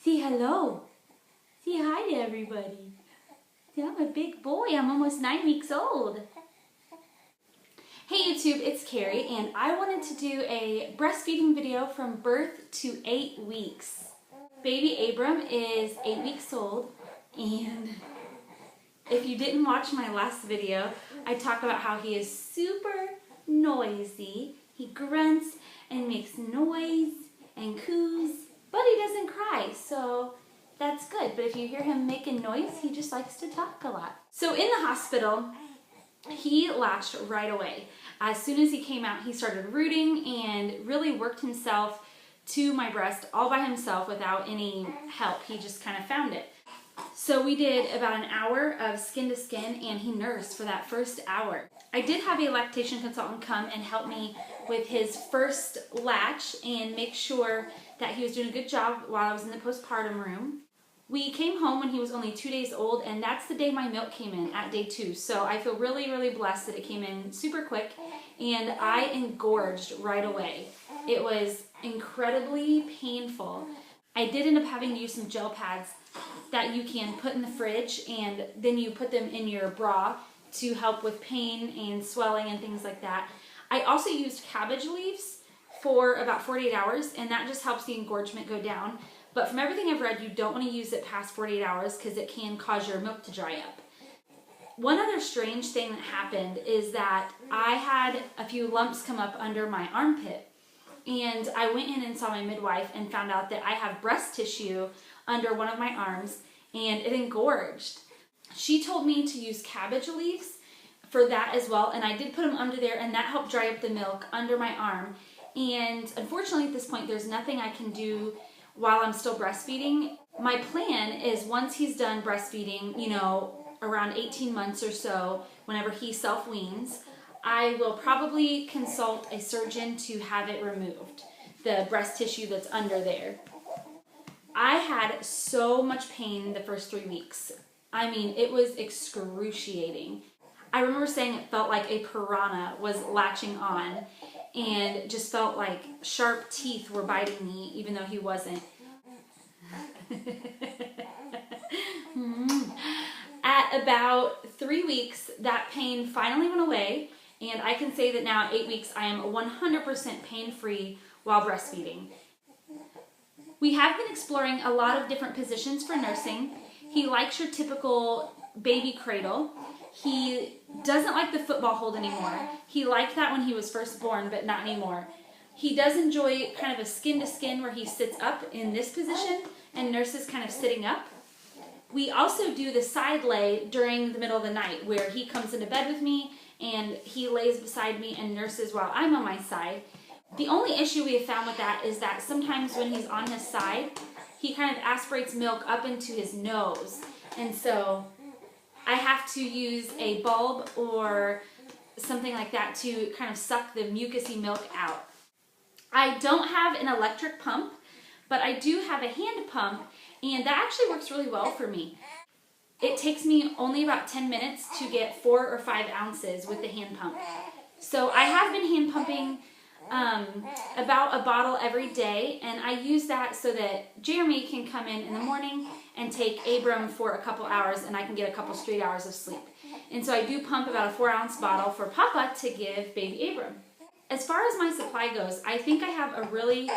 Say hello. Say hi to everybody. Say, I'm a big boy. I'm almost 9 weeks old. Hey YouTube, it's Carrie, and I wanted to do a breastfeeding video from birth to 8 weeks. Baby Abram is 8 weeks old, and if you didn't watch my last video, I talk about how he is super noisy. He grunts and makes noise and coos, but he doesn't cry, so that's good. But if you hear him making noise, he just likes to talk a lot. So in the hospital, he latched right away. As soon as he came out, he started rooting and really worked himself to my breast all by himself without any help. He just kind of found it. So we did about an hour of skin to skin, and he nursed for that first hour. I did have a lactation consultant come and help me with his first latch and make sure that he was doing a good job while I was in the postpartum room. We came home when he was only 2 days old, and that's the day my milk came in, at day 2. So I feel really, really blessed that it came in super quick, and I engorged right away. It was incredibly painful. I did end up having to use some gel pads that you can put in the fridge, and then you put them in your bra to help with pain and swelling and things like that. I also used cabbage leaves for about 48 hours, and that just helps the engorgement go down. But from everything I've read, you don't want to use it past 48 hours because it can cause your milk to dry up. One other strange thing that happened is that I had a few lumps come up under my armpit. And I went in and saw my midwife and found out that I have breast tissue under one of my arms, and it engorged. She told me to use cabbage leaves for that as well, and I did put them under there, and that helped dry up the milk under my arm. And unfortunately at this point, there's nothing I can do while I'm still breastfeeding. My plan is once he's done breastfeeding, around 18 months or so, whenever he self-weans, I will probably consult a surgeon to have it removed, the breast tissue that's under there. I had so much pain the first 3 weeks. I mean, it was excruciating. I remember saying it felt like a piranha was latching on, and it just felt like sharp teeth were biting me, even though he wasn't. At about 3 weeks, that pain finally went away, and I can say that now at 8 weeks, I am 100% pain-free while breastfeeding. We have been exploring a lot of different positions for nursing. He likes your typical baby cradle. He doesn't like the football hold anymore. He liked that when he was first born, but not anymore. He does enjoy kind of a skin-to-skin where he sits up in this position and nurses kind of sitting up. We also do the side lay during the middle of the night where he comes into bed with me and he lays beside me and nurses while I'm on my side. The only issue we have found with that is that sometimes when he's on his side, he kind of aspirates milk up into his nose. And so I have to use a bulb or something like that to kind of suck the mucousy milk out. I don't have an electric pump, but I do have a hand pump, and that actually works really well for me. It takes me only about 10 minutes to get 4 or 5 ounces with the hand pump. So I have been hand pumping about a bottle every day, and I use that so that Jeremy can come in the morning and take Abram for a couple hours, and I can get a couple straight hours of sleep. And so I do pump about a 4-ounce bottle for Papa to give baby Abram. As far as my supply goes, I think I have a really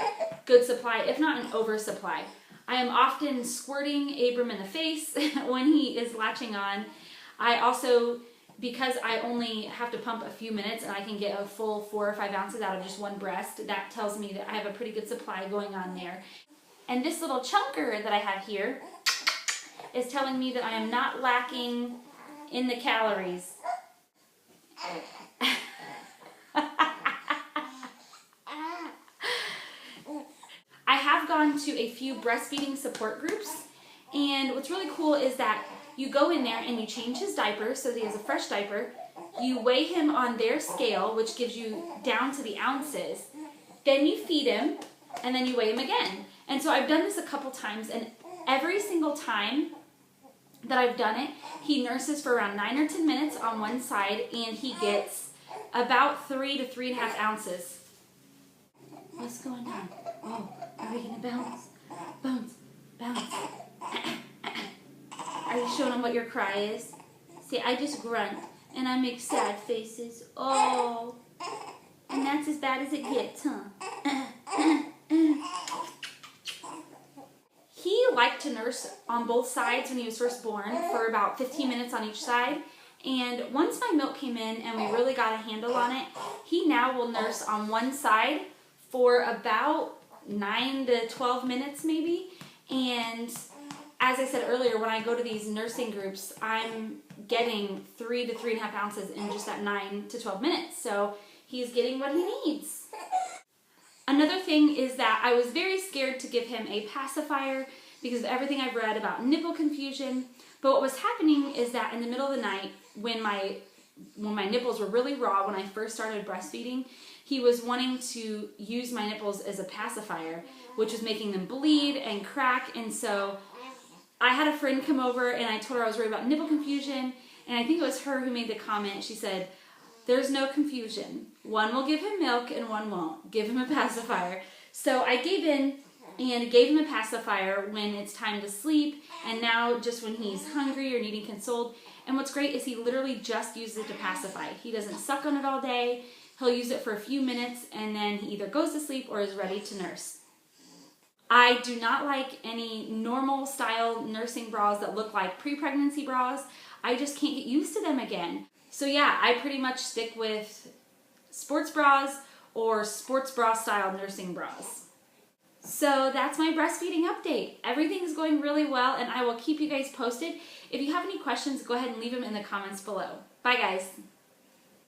good supply, if not an oversupply. I am often squirting Abram in the face when he is latching on. I also, because I only have to pump a few minutes and I can get a full 4 or 5 ounces out of just one breast, that tells me that I have a pretty good supply going on there. And this little chunker that I have here is telling me that I am not lacking in the calories. I have gone to a few breastfeeding support groups, and what's really cool is that you go in there and you change his diaper so that he has a fresh diaper. You weigh him on their scale, which gives you down to the ounces. Then you feed him, and then you weigh him again. And so I've done this a couple times, and every single time that I've done it, he nurses for around 9 or 10 minutes on one side, and he gets about 3 to 3.5 ounces. What's going on? Oh, are we gonna bounce? Bounce, bounce. you showing them what your cry is? See, I just grunt and I make sad faces. Oh, and that's as bad as it gets, huh? He liked to nurse on both sides when he was first born for about 15 minutes on each side. And once my milk came in and we really got a handle on it, he now will nurse on one side for about 9 to 12 minutes maybe. And as I said earlier, when I go to these nursing groups, I'm getting 3 to 3.5 ounces in just that 9 to 12 minutes. So he's getting what he needs. Another thing is that I was very scared to give him a pacifier because of everything I've read about nipple confusion. But what was happening is that in the middle of the night, when my nipples were really raw, when I first started breastfeeding, he was wanting to use my nipples as a pacifier, which was making them bleed and crack. And so I had a friend come over and I told her I was worried about nipple confusion. And I think it was her who made the comment. She said, "There's no confusion. One will give him milk and one won't. Give him a pacifier." So I gave in and gave him a pacifier when it's time to sleep, and now just when he's hungry or needing consoled. And what's great is he literally just uses it to pacify. He doesn't suck on it all day. He'll use it for a few minutes and then he either goes to sleep or is ready to nurse. I do not like any normal style nursing bras that look like pre-pregnancy bras. I just can't get used to them again. So yeah, I pretty much stick with sports bras or sports bra style nursing bras. So that's my breastfeeding update. Everything's going really well and I will keep you guys posted. If you have any questions, go ahead and leave them in the comments below. Bye guys.